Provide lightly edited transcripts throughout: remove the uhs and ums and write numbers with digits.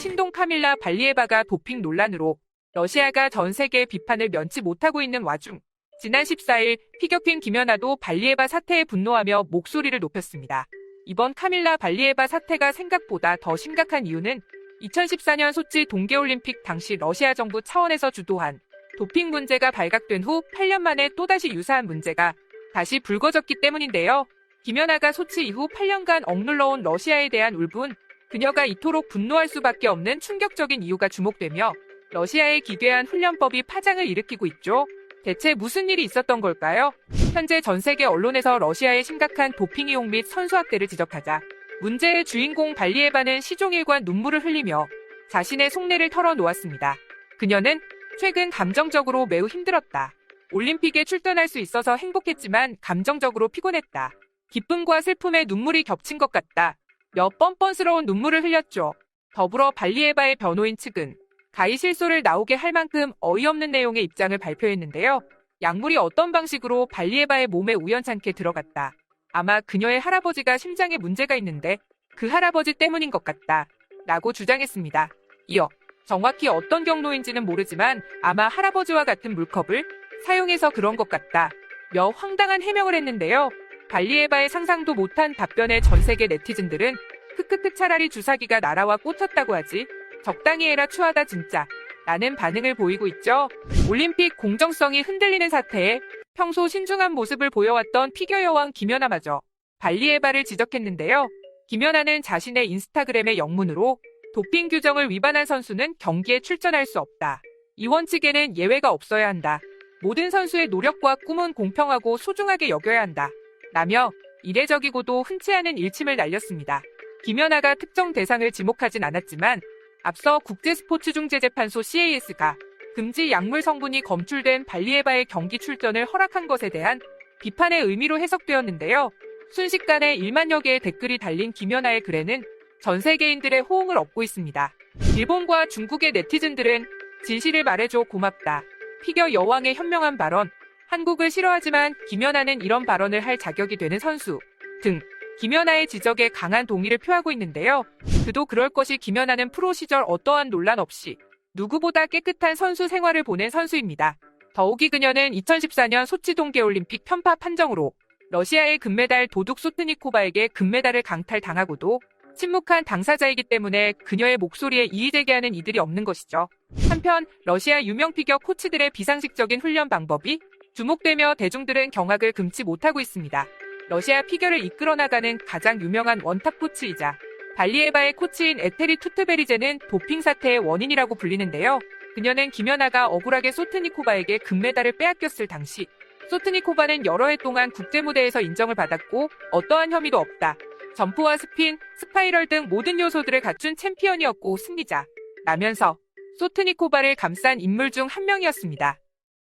신동 카밀라 발리에바가 도핑 논란으로 러시아가 전 세계 비판을 면치 못하고 있는 와중 지난 14일 피겨퀸 김연아도 발리에바 사태에 분노하며 목소리를 높였습니다. 이번 카밀라 발리에바 사태가 생각보다 더 심각한 이유는 2014년 소치 동계올림픽 당시 러시아 정부 차원에서 주도한 도핑 문제가 발각된 후 8년 만에 또다시 유사한 문제가 다시 불거졌기 때문인데요. 김연아가 소치 이후 8년간 억눌러온 러시아에 대한 울분, 그녀가 이토록 분노할 수밖에 없는 충격적인 이유가 주목되며 러시아의 기괴한 훈련법이 파장을 일으키고 있죠. 대체 무슨 일이 있었던 걸까요? 현재 전 세계 언론에서 러시아의 심각한 도핑 이용 및 선수 학대를 지적하자 문제의 주인공 발리에바는 시종일관 눈물을 흘리며 자신의 속내를 털어놓았습니다. 그녀는 최근 감정적으로 매우 힘들었다. 올림픽에 출전할 수 있어서 행복했지만 감정적으로 피곤했다. 기쁨과 슬픔의 눈물이 겹친 것 같다. 몇 뻔뻔스러운 눈물을 흘렸죠. 더불어 발리에바의 변호인 측은 가히 실소를 나오게 할 만큼 어이없는 내용의 입장을 발표했는데요. 약물이 어떤 방식으로 발리에바의 몸에 우연찮게 들어갔다. 아마 그녀의 할아버지가 심장에 문제가 있는데 그 할아버지 때문인 것 같다. 라고 주장했습니다. 이어 정확히 어떤 경로인지는 모르지만 아마 할아버지와 같은 물컵을 사용해서 그런 것 같다. 며 황당한 해명을 했는데요. 발리에바의 상상도 못한 답변에 전 세계 네티즌들은 크크크 차라리 주사기가 날아와 꽂혔다고 하지. 적당히 해라 추하다 진짜. 라는 반응을 보이고 있죠. 올림픽 공정성이 흔들리는 사태에 평소 신중한 모습을 보여왔던 피겨 여왕 김연아마저 발리에바를 지적했는데요. 김연아는 자신의 인스타그램의 영문으로 도핑 규정을 위반한 선수는 경기에 출전할 수 없다. 이 원칙에는 예외가 없어야 한다. 모든 선수의 노력과 꿈은 공평하고 소중하게 여겨야 한다. 라며 이례적이고도 흔치 않은 일침을 날렸습니다. 김연아가 특정 대상을 지목하진 않았지만 앞서 국제스포츠중재재판소 CAS가 금지 약물 성분이 검출된 발리에바의 경기 출전을 허락한 것에 대한 비판의 의미로 해석되었는데요. 순식간에 1만여 개의 댓글이 달린 김연아의 글에는 전 세계인들의 호응을 얻고 있습니다. 일본과 중국의 네티즌들은 진실을 말해줘 고맙다. 피겨 여왕의 현명한 발언, 한국을 싫어하지만 김연아는 이런 발언을 할 자격이 되는 선수 등 김연아의 지적에 강한 동의를 표하고 있는데요. 그도 그럴 것이 김연아는 프로 시절 어떠한 논란 없이 누구보다 깨끗한 선수 생활을 보낸 선수입니다. 더욱이 그녀는 2014년 소치 동계올림픽 편파 판정으로 러시아의 금메달 도둑 소트니코바에게 금메달을 강탈당하고도 침묵한 당사자이기 때문에 그녀의 목소리에 이의제기하는 이들이 없는 것이죠. 한편 러시아 유명 피겨 코치들의 비상식적인 훈련 방법이 주목되며 대중들은 경악을 금치 못하고 있습니다. 러시아 피겨를 이끌어 나가는 가장 유명한 원탑 코치이자 발리에바의 코치인 에테리 투트베리제는 도핑 사태의 원인이라고 불리는데요. 그녀는 김연아가 억울하게 소트니코바에게 금메달을 빼앗겼을 당시 소트니코바는 여러 해 동안 국제무대에서 인정을 받았고 어떠한 혐의도 없다. 점프와 스핀, 스파이럴 등 모든 요소들을 갖춘 챔피언이었고 승리자. 라면서 소트니코바를 감싼 인물 중 한 명이었습니다.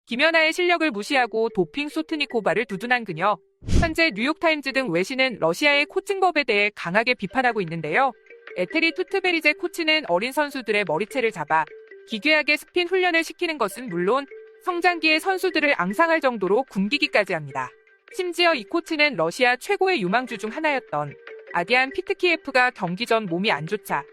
김연아의 실력을 무시하고 도핑 소트니코바를 두둔한 그녀. 현재 뉴욕타임즈 등 외신은 러시아의 코칭법에 대해 강하게 비판하고 있는데요. 에테리 투트베리제 코치는 어린 선수들의 머리채를 잡아 기괴하게 스핀 훈련을 시키는 것은 물론 성장기의 선수들을 앙상할 정도로 굶기기까지 합니다. 심지어 이 코치는 러시아 최고의 유망주 중 하나였던 아디안 피트키예프가 경기 전 몸이 안 좋자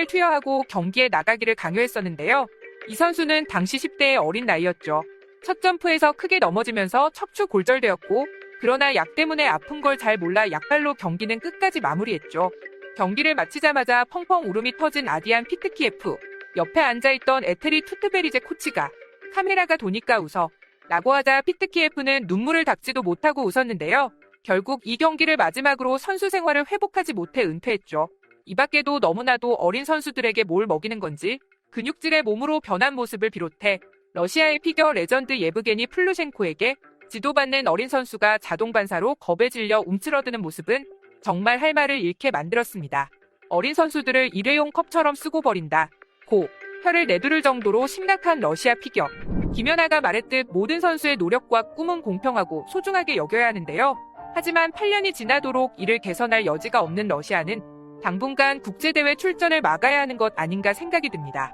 투여하고 경기에 나가기를 강요했었는데요. 이 선수는 당시 10대의 어린 나이였죠. 첫 점프에서 크게 넘어지면서 척추 골절되었고 그러나 약 때문에 아픈 걸 잘 몰라 약발로 경기는 끝까지 마무리했죠. 경기를 마치자마자 펑펑 울음이 터진 아디안 피트키예프. 옆에 앉아있던 에테리 투트베리제 코치가 카메라가 도니까 웃어 라고 하자 피트키예프는 눈물을 닦지도 못하고 웃었는데요. 결국 이 경기를 마지막으로 선수 생활을 회복하지 못해 은퇴했죠. 이 밖에도 너무나도 어린 선수들에게 뭘 먹이는 건지 근육질의 몸으로 변한 모습을 비롯해 러시아의 피겨 레전드 예브게니 플루셴코에게 지도받는 어린 선수가 자동 반사로 겁에 질려 움츠러드는 모습은 정말 할 말을 잃게 만들었습니다. 어린 선수들을 일회용 컵처럼 쓰고 버린다. 고 혀를 내두를 정도로 심각한 러시아 피겨. 김연아가 말했듯 모든 선수의 노력과 꿈은 공평하고 소중하게 여겨야 하는데요. 하지만 8년이 지나도록 이를 개선할 여지가 없는 러시아는 당분간 국제대회 출전을 막아야 하는 것 아닌가 생각이 듭니다.